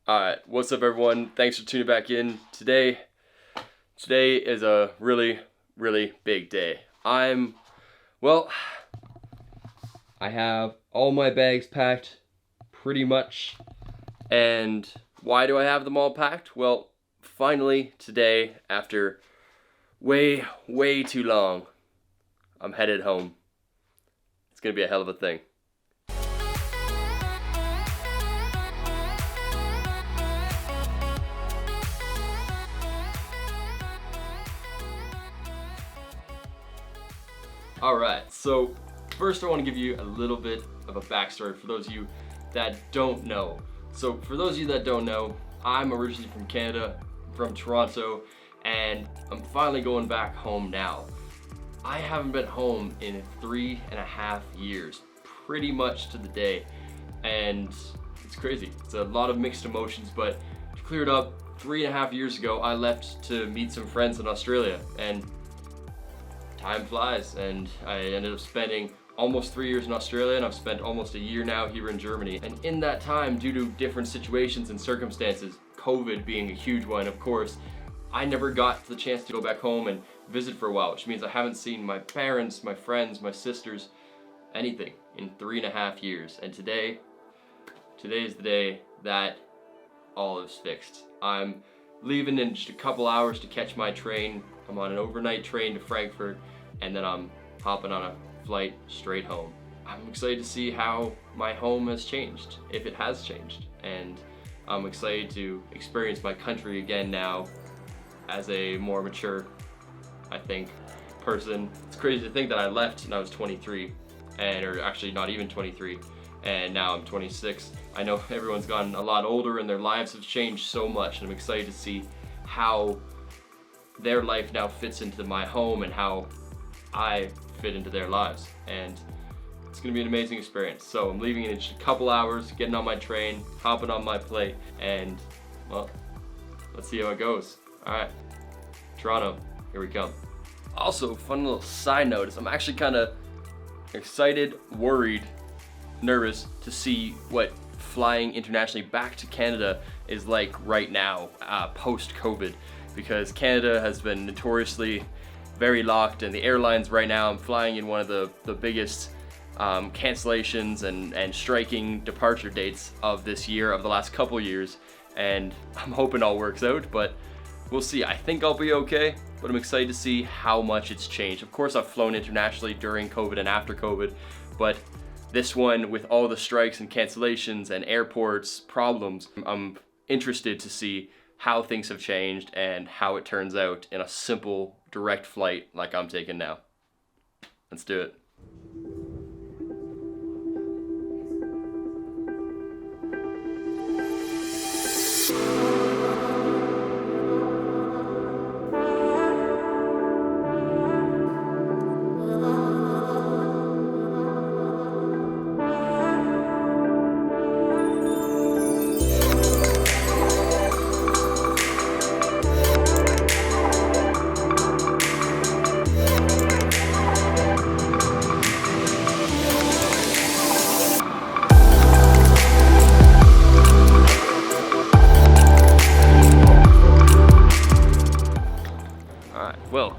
Alright, what's up everyone? Thanks for tuning back in. Today is a really big day. I have all my bags packed, pretty much. And why do I have them all packed? Well, finally today, after way too long, I'm headed home. It's gonna be a hell of a thing. Alright, so first I want to give you a little bit of a backstory for those of you that don't know. So for those of you that don't know, I'm originally from Canada, from Toronto, and I'm finally going back home now. I haven't been home in 3.5 years, pretty much to the day, and it's crazy. It's a lot of mixed emotions, but to clear it up, 3.5 years ago I left to meet some friends in Australia, and time flies, and I ended up spending almost 3 years in Australia, and I've spent almost a year now here in Germany. And in that time, due to different situations and circumstances, COVID being a huge one, of course, I never got the chance to go back home and visit for a while, which means I haven't seen my parents, my friends, my sisters, anything in 3.5 years. And today is the day that all is fixed. I'm leaving in just a couple hours to catch my train. I'm on an overnight train to Frankfurt, and then I'm hopping on a flight straight home. I'm excited to see how my home has changed, if it has changed, and I'm excited to experience my country again now as a more mature, I think, person. It's crazy to think that I left when I was 23, or actually not even 23, and now I'm 26. I know everyone's gotten a lot older and their lives have changed so much, and I'm excited to see how their life now fits into my home and how I fit into their lives, and it's gonna be an amazing experience. So I'm leaving in just a couple hours, getting on my train, hopping on my plane, and well, let's see how it goes. Alright, Toronto, here we come. Also, fun little side note is I'm actually kind of excited, worried, nervous to see what flying internationally back to Canada is like right now, post-COVID, because Canada has been notoriously very locked, and the airlines right now, I'm flying in one of the biggest cancellations and striking departure dates of this year, of the last couple years, and I'm hoping all works out, but we'll see. I think I'll be okay, but I'm excited to see how much it's changed. Of course, I've flown internationally during COVID and after COVID, but this one, with all the strikes and cancellations and airports problems, I'm interested to see how things have changed and how it turns out in a simple, direct flight like I'm taking now. Let's do it. Well,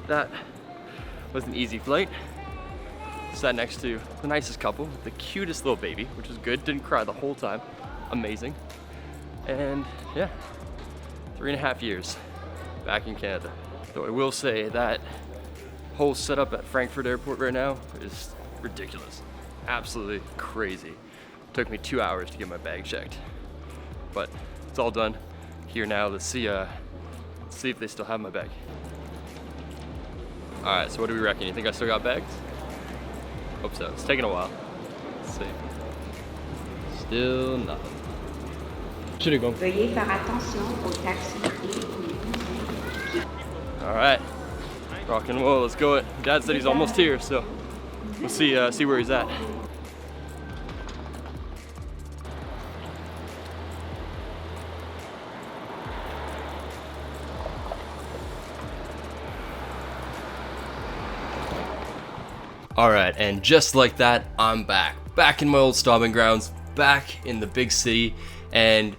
that was an easy flight. Sat next to the nicest couple, the cutest little baby, which was good. Didn't cry the whole time. Amazing. And yeah, 3.5 years back in Canada. Though I will say that whole setup at Frankfurt Airport right now is ridiculous. Absolutely crazy. Took me 2 hours to get my bag checked, but it's all done. Here now, let's see if they still have my bag. All right, so what do we reckon? You think I still got bags? Hope so. It's taking a while. Let's see. Still nothing. Should have gone. Veuillez faire attention aux taxis et aux. All right, rock and roll. Let's go. Dad said he's almost here, so we'll see where he's at. Alright, and just like that, I'm back in my old stomping grounds, back in the big city, and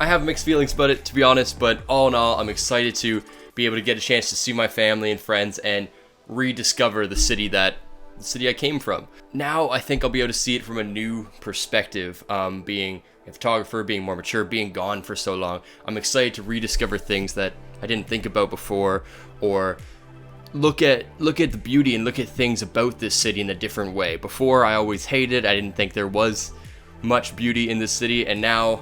I have mixed feelings about it, to be honest, but all in all, I'm excited to be able to get a chance to see my family and friends and rediscover the city I came from. Now I think I'll be able to see it from a new perspective, being a photographer, being more mature, being gone for so long. I'm excited to rediscover things that I didn't think about before, or look at the beauty and look at things about this city in a different way. Before, I always hated, I didn't think there was much beauty in this city, and now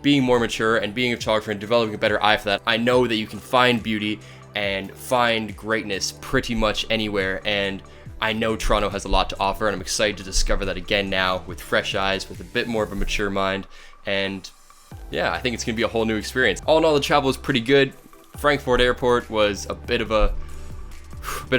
being more mature and being a photographer and developing a better eye for that, I know that you can find beauty and find greatness pretty much anywhere, and I know Toronto has a lot to offer, and I'm excited to discover that again now with fresh eyes, with a bit more of a mature mind, and yeah, I think it's gonna be a whole new experience. All in all, the travel was pretty good. Frankfurt Airport was a bit of a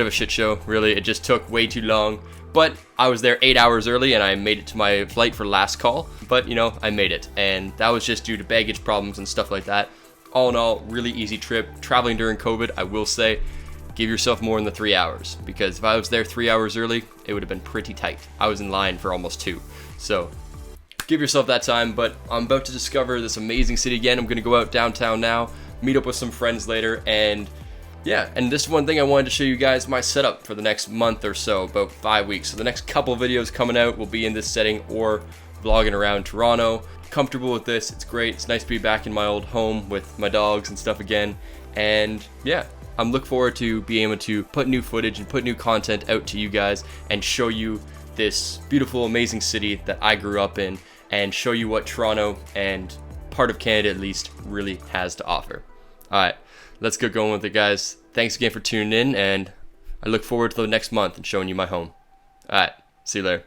shit show, really. It just took way too long, but I was there 8 hours early and I made it to my flight for last call, but you know, I made it, and that was just due to baggage problems and stuff like that. All in all, really easy trip. Traveling during COVID, I will say, give yourself more than the 3 hours, because if I was there 3 hours early, it would have been pretty tight. I was in line for almost 2, so give yourself that time. But I'm about to discover this amazing city again. I'm gonna go out downtown now, meet up with some friends later, and yeah, and this one thing I wanted to show you guys my setup for the next month or so, about 5 weeks. So the next couple videos coming out will be in this setting or vlogging around Toronto. Comfortable with this, it's great. It's nice to be back in my old home with my dogs and stuff again. And yeah, I'm looking forward to being able to put new footage and put new content out to you guys and show you this beautiful, amazing city that I grew up in, and show you what Toronto, and part of Canada at least, really has to offer. Alright, let's get going with it, guys. Thanks again for tuning in, and I look forward to the next month and showing you my home. Alright, see you later.